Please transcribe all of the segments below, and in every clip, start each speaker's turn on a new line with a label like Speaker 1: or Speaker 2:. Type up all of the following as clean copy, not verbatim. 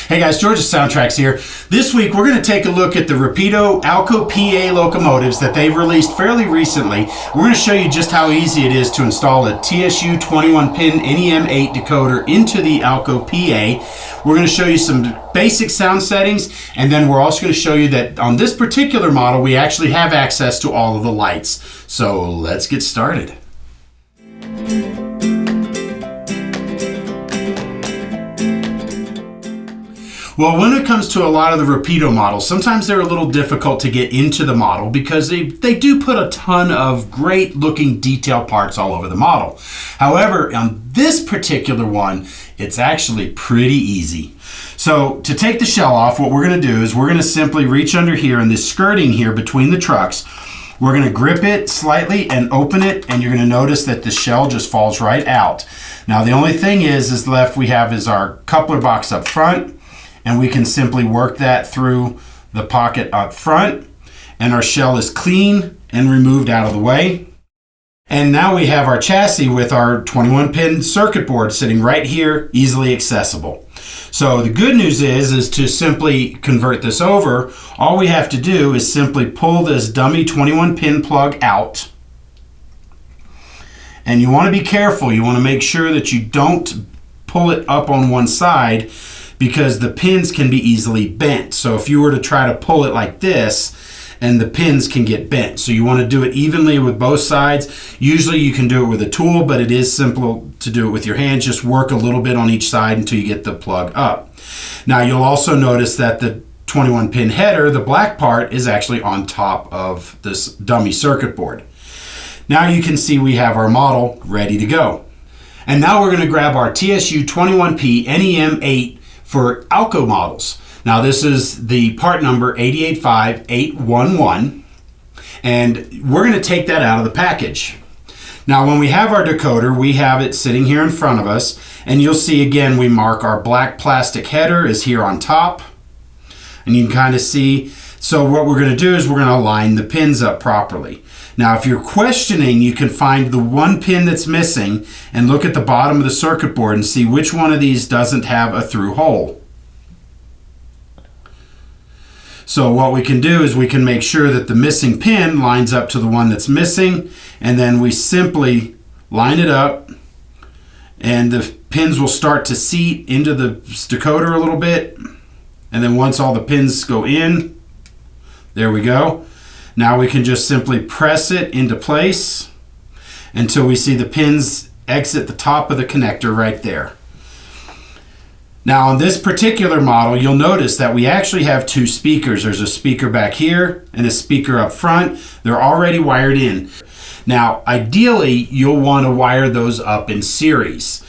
Speaker 1: Hey guys, George of SoundTraxx here. This week we're going to take a look at the Rapido Alco PA locomotives that they've released fairly recently. We're going to show you just how easy it is to install a TSU-21PNEM8 decoder into the Alco PA. We're going to show you some basic sound settings, and then we're also going to show you that on this particular model we actually have access to all of the lights. So let's get started. Well, when it comes to a lot of the Rapido models, sometimes they're a little difficult to get into the model because they do put a ton of great looking detail parts all over the model. However, on this particular one, it's actually pretty easy. So to take the shell off, what we're going to do is we're going to simply reach under here in this skirting here between the trucks. We're going to grip it slightly and open it, and you're going to notice that the shell just falls right out. Now the only thing is left we have is our coupler box up front. And we can simply work that through the pocket up front, and our shell is clean and removed out of the way. And now we have our chassis with our 21-pin circuit board sitting right here, easily accessible. So the good news is to simply convert this over. All we have to do is simply pull this dummy 21-pin plug out. And you want to be careful. You want to make sure that you don't pull it up on one side, because the pins can be easily bent. So if you were to try to pull it like this, and the pins can get bent. So you want to do it evenly with both sides. Usually you can do it with a tool, but it is simple to do it with your hands. Just work a little bit on each side until you get the plug up. Now you'll also notice that the 21-pin header, the black part, is actually on top of this dummy circuit board. Now you can see we have our model ready to go. And now we're going to grab our TSU-21PNEM8 for Alco models. Now this is the part number 885811, and we're going to take that out of the package. Now when we have our decoder, we have it sitting here in front of us, and you'll see again we mark our black plastic header is here on top, and you can kind of see. So what we're going to do is we're going to line the pins up properly. Now if you're questioning, you can find the one pin that's missing and look at the bottom of the circuit board and see which one of these doesn't have a through hole. So what we can do is we can make sure that the missing pin lines up to the one that's missing, and then we simply line it up, and the pins will start to seat into the decoder a little bit, and then once all the pins go in, there we go. Now we can just simply press it into place until we see the pins exit the top of the connector right there. Now on this particular model, you'll notice that we actually have two speakers. There's a speaker back here and a speaker up front. They're already wired in. Now ideally, you'll want to wire those up in series.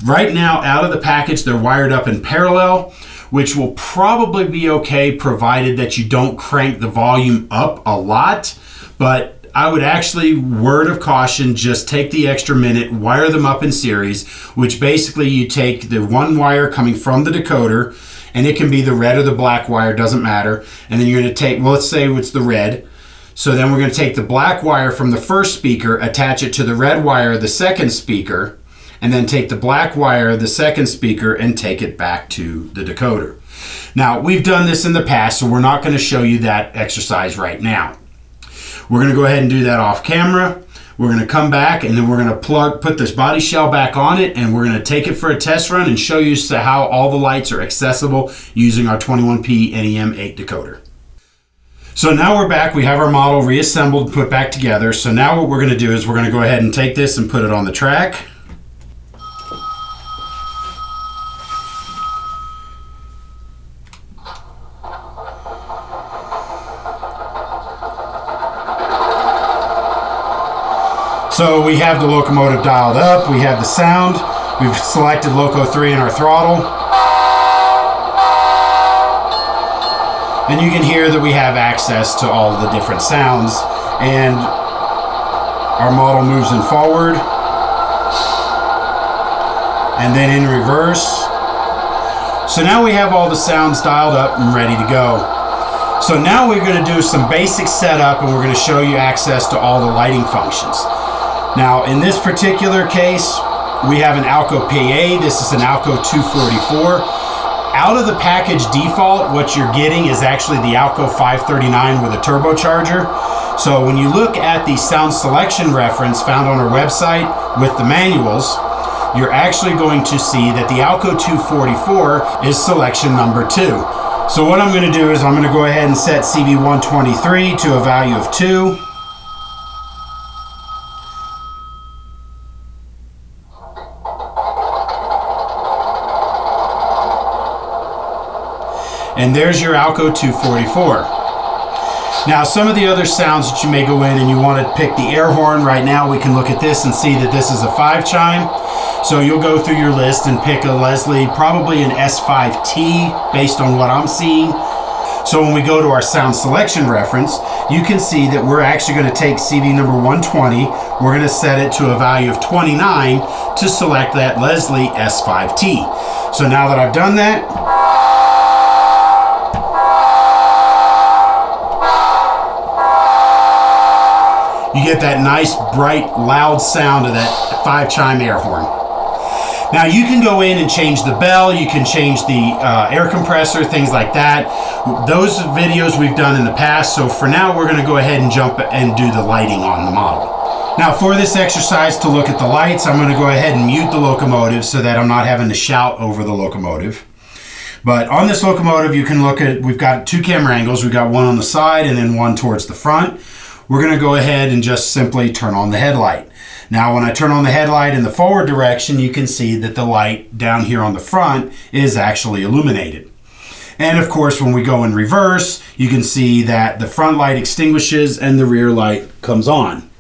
Speaker 1: Right now, out of the package, they're wired up in parallel, which will probably be okay provided that you don't crank the volume up a lot. But I would actually, word of caution, just take the extra minute, wire them up in series, which basically you take the one wire coming from the decoder, and it can be the red or the black wire, doesn't matter. And then you're going to take, well, let's say it's the red. So then we're going to take the black wire from the first speaker, attach it to the red wire of the second speaker, and then take the black wire of the second speaker and take it back to the decoder. Now, we've done this in the past, so we're not going to show you that exercise right now. We're going to go ahead and do that off camera. We're going to come back, and then we're going to put this body shell back on it, and we're going to take it for a test run and show you how all the lights are accessible using our 21PNEM8 decoder. So now we're back. We have our model reassembled and put back together. So now what we're going to do is we're going to go ahead and take this and put it on the track. So we have the locomotive dialed up, we have the sound, we've selected Loco 3 in our throttle. And you can hear that we have access to all of the different sounds, and our model moves in forward and then in reverse. So now we have all the sounds dialed up and ready to go. So now we're going to do some basic setup, and we're going to show you access to all the lighting functions. Now in this particular case, we have an Alco PA. This is an Alco 244. Out of the package default, what you're getting is actually the Alco 539 with a turbocharger. So when you look at the sound selection reference found on our website with the manuals, you're actually going to see that the Alco 244 is selection number 2. So what I'm going to do is I'm going to go ahead and set CV123 to a value of 2. And there's your Alco 244. Now, some of the other sounds that you may go in and you want to pick the air horn. Right now we can look at this and see that this is a 5 chime. So you'll go through your list and pick a Leslie, probably an S5T based on what I'm seeing. So when we go to our sound selection reference, you can see that we're actually going to take CV number 120. We're going to set it to a value of 29 to select that Leslie S5T. So now that I've done that, you get that nice, bright, loud sound of that 5 chime air horn. Now you can go in and change the bell, you can change the air compressor, things like that. Those videos we've done in the past, so for now we're going to go ahead and jump and do the lighting on the model. Now for this exercise to look at the lights, I'm going to go ahead and mute the locomotive so that I'm not having to shout over the locomotive. But on this locomotive you can look at, we've got 2 camera angles, we've got one on the side and then one towards the front. We're going to go ahead and just simply turn on the headlight. Now when I turn on the headlight in the forward direction, you can see that the light down here on the front is actually illuminated. And of course when we go in reverse, you can see that the front light extinguishes and the rear light comes on.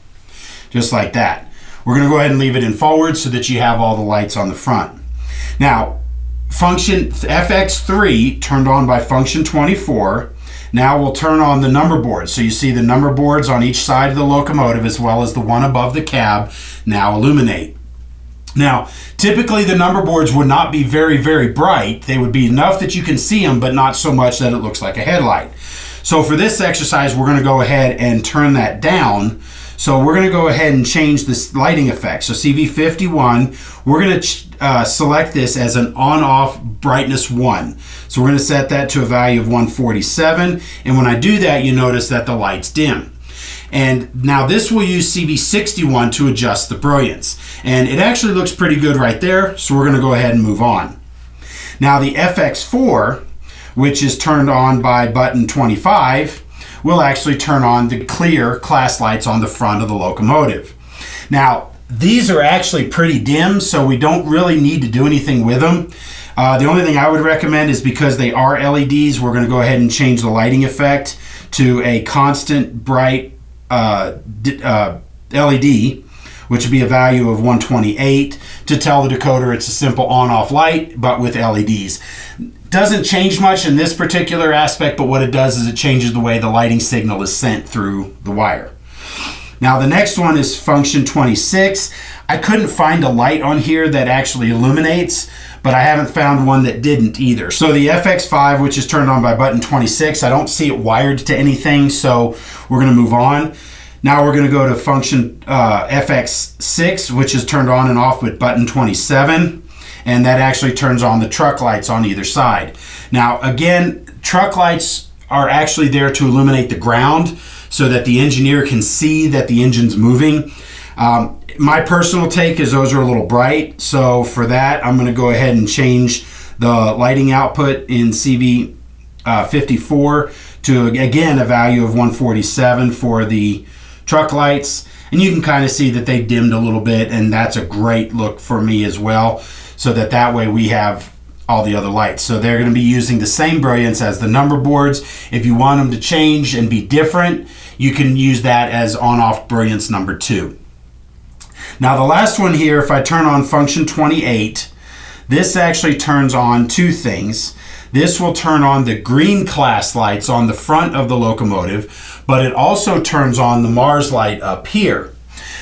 Speaker 1: Just like that. We're going to go ahead and leave it in forward so that you have all the lights on the front. Now, function FX3 turned on by function 24. Now we'll turn on the number boards. So you see the number boards on each side of the locomotive as well as the one above the cab now illuminate. Now, typically the number boards would not be very, very bright. They would be enough that you can see them, but not so much that it looks like a headlight. So for this exercise, we're going to go ahead and turn that down. So we're going to go ahead and change this lighting effect. So CV51, we're going to select this as an on-off brightness 1. So we're going to set that to a value of 147. And when I do that, you notice that the lights dim. And now this will use CV61 to adjust the brilliance. And it actually looks pretty good right there. So we're going to go ahead and move on. Now the FX4, which is turned on by button 25, will actually turn on the clear class lights on the front of the locomotive. Now, these are actually pretty dim, so we don't really need to do anything with them. The only thing I would recommend is because they are LEDs, we're going to go ahead and change the lighting effect to a constant bright LED, which would be a value of 128 to tell the decoder it's a simple on-off light, but with LEDs. Doesn't change much in this particular aspect, but what it does is it changes the way the lighting signal is sent through the wire. Now the next one is function 26. I couldn't find a light on here that actually illuminates, but I haven't found one that didn't either. So the FX5, which is turned on by button 26, I don't see it wired to anything, so we're going to move on. Now we're going to go to function FX6, which is turned on and off with button 27. And that actually turns on the truck lights on either side. Now again, truck lights are actually there to illuminate the ground so that the engineer can see that the engine's moving. My personal take is those are a little bright, so for that I'm going to go ahead and change the lighting output in CV54 to again a value of 147 for the truck lights, and you can kind of see that they dimmed a little bit, and that's a great look for me as well. So that way we have all the other lights. So they're going to be using the same brilliance as the number boards. If you want them to change and be different, you can use that as on-off brilliance number 2. Now the last one here, if I turn on function 28, this actually turns on 2 things. This will turn on the green class lights on the front of the locomotive, but it also turns on the Mars light up here.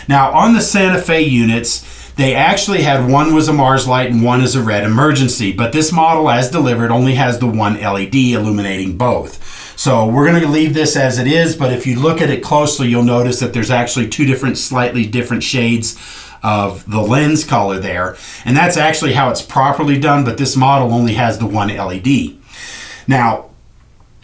Speaker 1: Now on the Santa Fe units, they actually had one was a Mars light and one is a red emergency, but this model as delivered only has the one LED illuminating both. So we're going to leave this as it is, but if you look at it closely, you'll notice that there's actually 2 different, slightly different shades of the lens color there. And that's actually how it's properly done, but this model only has the one LED. Now,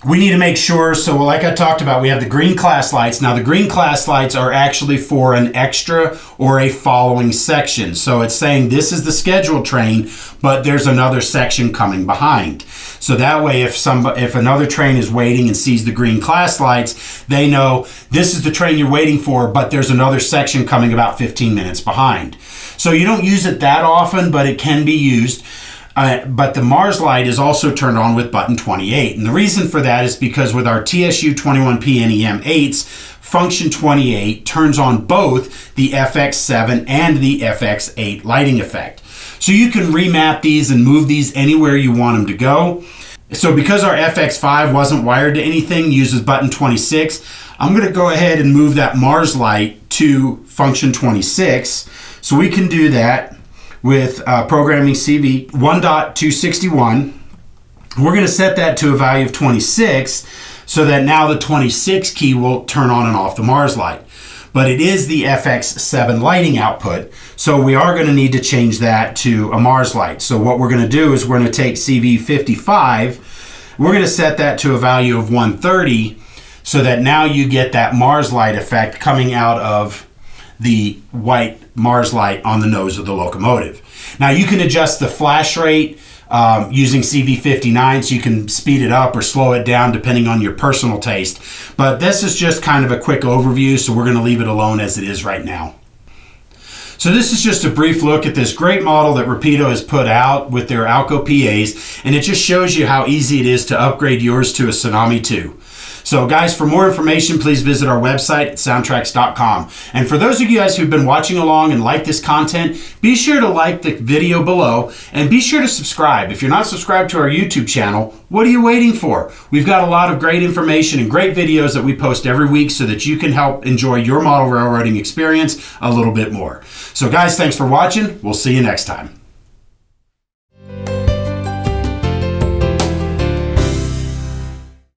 Speaker 1: we need to make sure, so like I talked about, we have the green class lights. Now the green class lights are actually for an extra or a following section. So it's saying this is the scheduled train, but there's another section coming behind. So that way if another train is waiting and sees the green class lights, they know this is the train you're waiting for, but there's another section coming about 15 minutes behind. So you don't use it that often, but it can be used. But the Mars light is also turned on with button 28. And the reason for that is because with our TSU-21PNEM8s, function 28 turns on both the FX7 and the FX8 lighting effect. So you can remap these and move these anywhere you want them to go. So because our FX5 wasn't wired to anything, uses button 26, I'm going to go ahead and move that Mars light to function 26. So we can do that with programming CV 1.261. We're going to set that to a value of 26 so that now the 26 key will turn on and off the Mars light. But it is the FX7 lighting output, so we are going to need to change that to a Mars light. So what we're going to do is we're going to take CV55, we're going to set that to a value of 130 so that now you get that Mars light effect coming out of the white Mars light on the nose of the locomotive. Now you can adjust the flash rate using CV59, so you can speed it up or slow it down depending on your personal taste. But this is just kind of a quick overview, so we're going to leave it alone as it is right now. So this is just a brief look at this great model that Rapido has put out with their Alco PAs, and it just shows you how easy it is to upgrade yours to a Tsunami 2. So guys, for more information, please visit our website at SoundTraxx.com. And for those of you guys who've been watching along and like this content, be sure to like the video below and be sure to subscribe. If you're not subscribed to our YouTube channel, what are you waiting for? We've got a lot of great information and great videos that we post every week so that you can help enjoy your model railroading experience a little bit more. So guys, thanks for watching. We'll see you next time.